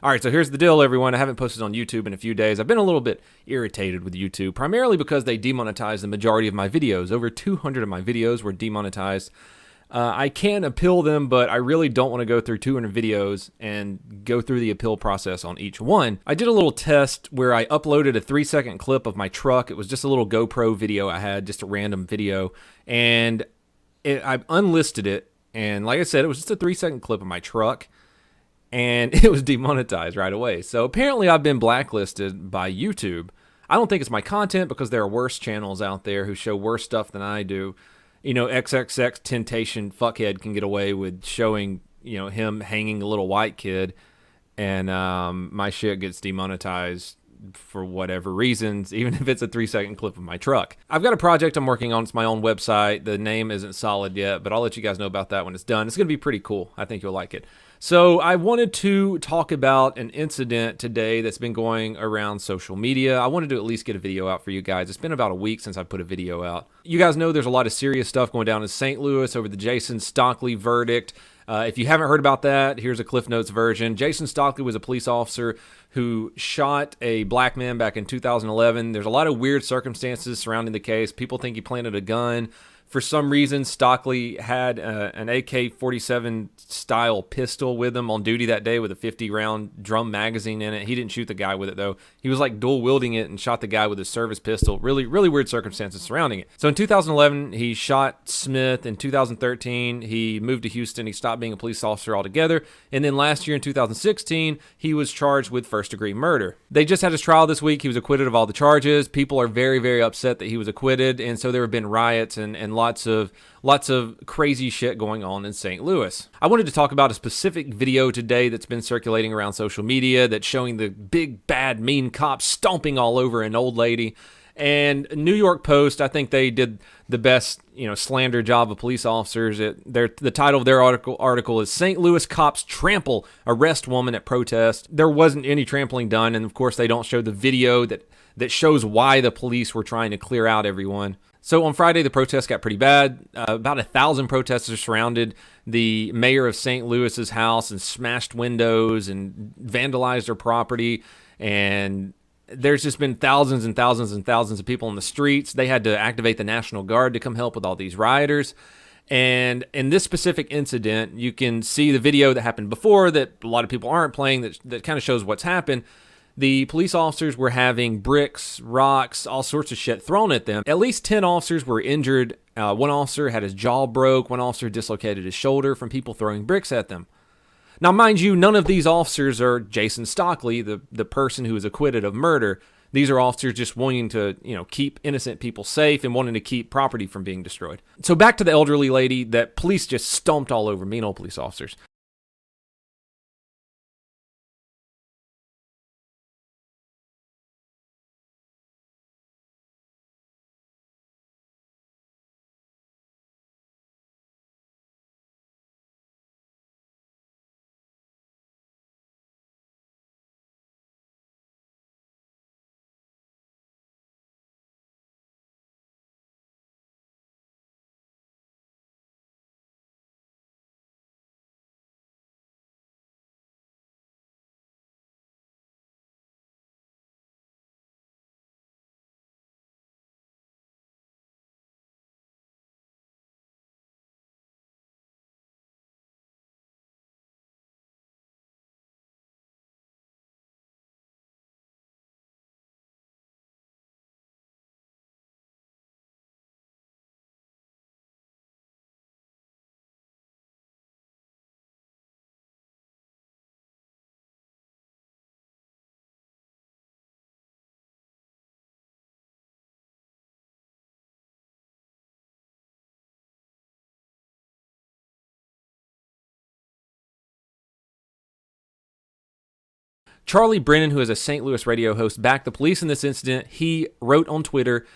All right, so here's the deal, everyone. I haven't posted on YouTube in a few days. I've been a little bit irritated with YouTube, primarily because they demonetized the majority of my videos. Over 200 of my videos were demonetized. I can appeal them, but I really don't want to go through 200 videos and go through the appeal process on each one. I did a little test where I uploaded a 3-second clip of my truck. It was just a little GoPro video I had, just a random video, and I unlisted it. And like I said, it was just a 3-second clip of my truck, and it was demonetized right away. So apparently I've been blacklisted by YouTube. I don't think it's my content, because there are worse channels out there who show worse stuff than I do. You know, XXX Temptation Fuckhead can get away with showing, you know, him hanging a little white kid, and my shit gets demonetized for whatever reasons, even if it's a 3-second clip of my truck. I've got a project I'm working on. It's my own website. The name isn't solid yet, but I'll let you guys know about that when it's done. It's going to be pretty cool. I think you'll like it. So I wanted to talk about an incident today that's been going around social media. I wanted to at least get a video out for you guys. It's been about a week since I put a video out. You guys know there's a lot of serious stuff going down in St. Louis over the Jason Stockley verdict. If you haven't heard about that, here's a Cliff Notes version. Jason Stockley was a police officer who shot a black man back in 2011. There's a lot of weird circumstances surrounding the case. People think he planted a gun. For some reason, Stockley had an AK-47 style pistol with him on duty that day with a 50-round drum magazine in it. He didn't shoot the guy with it, though. He was like dual wielding it and shot the guy with his service pistol. Really, really weird circumstances surrounding it. So in 2011, he shot Smith. In 2013, he moved to Houston. He stopped being a police officer altogether. And then last year in 2016, he was charged with first-degree murder. They just had his trial this week. He was acquitted of all the charges. People are very, very upset that he was acquitted. And so there have been riots and lots of crazy shit going on in St. Louis. I wanted to talk about a specific video today that's been circulating around social media that's showing the big, bad, mean cop stomping all over an old lady. And New York Post, I think they did the best, slander job of police officers. The title of their article is "St. Louis Cops Trample Arrest Woman at Protest." There wasn't any trampling done, and of course they don't show the video that shows why the police were trying to clear out everyone. So on Friday, the protest got pretty bad. About 1,000 protesters surrounded the mayor of St. Louis's house and smashed windows and vandalized her property. And there's just been thousands and thousands and thousands of people in the streets. They had to activate the National Guard to come help with all these rioters. And in this specific incident, you can see the video that happened before that a lot of people aren't playing that kind of shows what's happened. The police officers were having bricks, rocks, all sorts of shit thrown at them. At least 10 officers were injured. One officer had his jaw broke. One officer dislocated his shoulder from people throwing bricks at them. Now, mind you, none of these officers are Jason Stockley, the person who was acquitted of murder. These are officers just wanting to, keep innocent people safe and wanting to keep property from being destroyed. So back to the elderly lady that police just stomped all over, mean old police officers. Charlie Brennan, who is a St. Louis radio host, backed the police in this incident. He wrote on Twitter,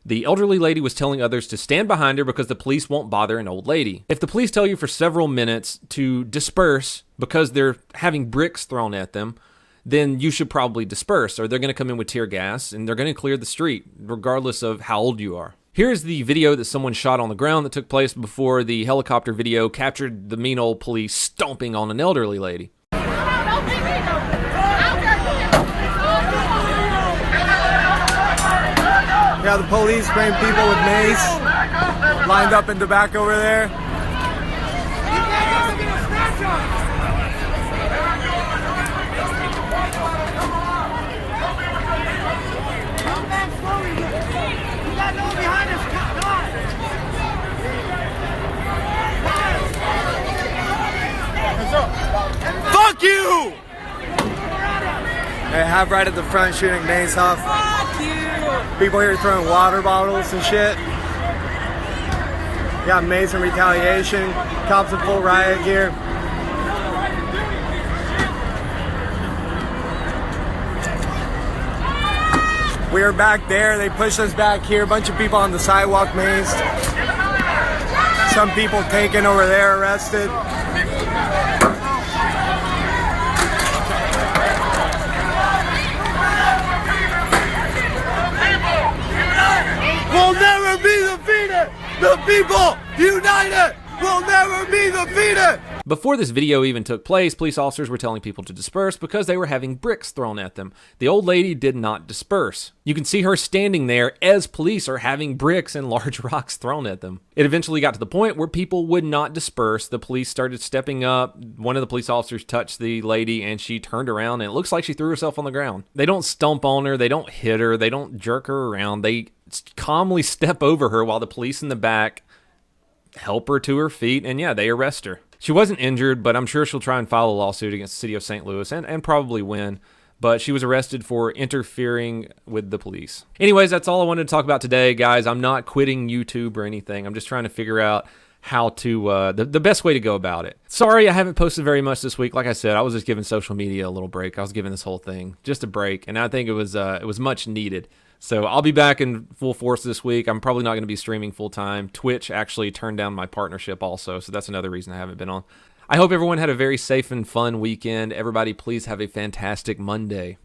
"The elderly lady was telling others to stand behind her because the police won't bother an old lady. If the police tell you for several minutes to disperse because they're having bricks thrown at them, then you should probably disperse, or they're going to come in with tear gas and they're going to clear the street, regardless of how old you are." Here's the video that someone shot on the ground that took place before the helicopter video captured the mean old police stomping on an elderly lady. Yeah, the police spraying people with mace, lined up in the back over there. Fuck you! They have right at the front shooting mace off. Fuck you! People here throwing water bottles and shit. Got mace in retaliation. Cops in full riot gear. We were back there. They pushed us back here. A bunch of people on the sidewalk maced. Some people taken over there, arrested. Will never be defeated! The people united will never be defeated! Before this video even took place, police officers were telling people to disperse because they were having bricks thrown at them. The old lady did not disperse. You can see her standing there as police are having bricks and large rocks thrown at them. It eventually got to the point where people would not disperse. The police started stepping up. One of the police officers touched the lady and she turned around and it looks like she threw herself on the ground. They don't stomp on her. They don't hit her. They don't jerk her around. They calmly step over her while the police in the back help her to her feet, and yeah, they arrest her. She wasn't injured, but I'm sure she'll try and file a lawsuit against the city of St. Louis and probably win. But she was arrested for interfering with the police. Anyways, that's all I wanted to talk about today, guys. I'm not quitting YouTube or anything. I'm just trying to figure out how to, the best way to go about it. Sorry, I haven't posted very much this week. Like I said, I was just giving social media a little break. I was giving this whole thing just a break, and I think it was much needed. So I'll be back in full force this week. I'm probably not going to be streaming full time. Twitch actually turned down my partnership also, so that's another reason I haven't been on. I hope everyone had a very safe and fun weekend. Everybody, please have a fantastic Monday.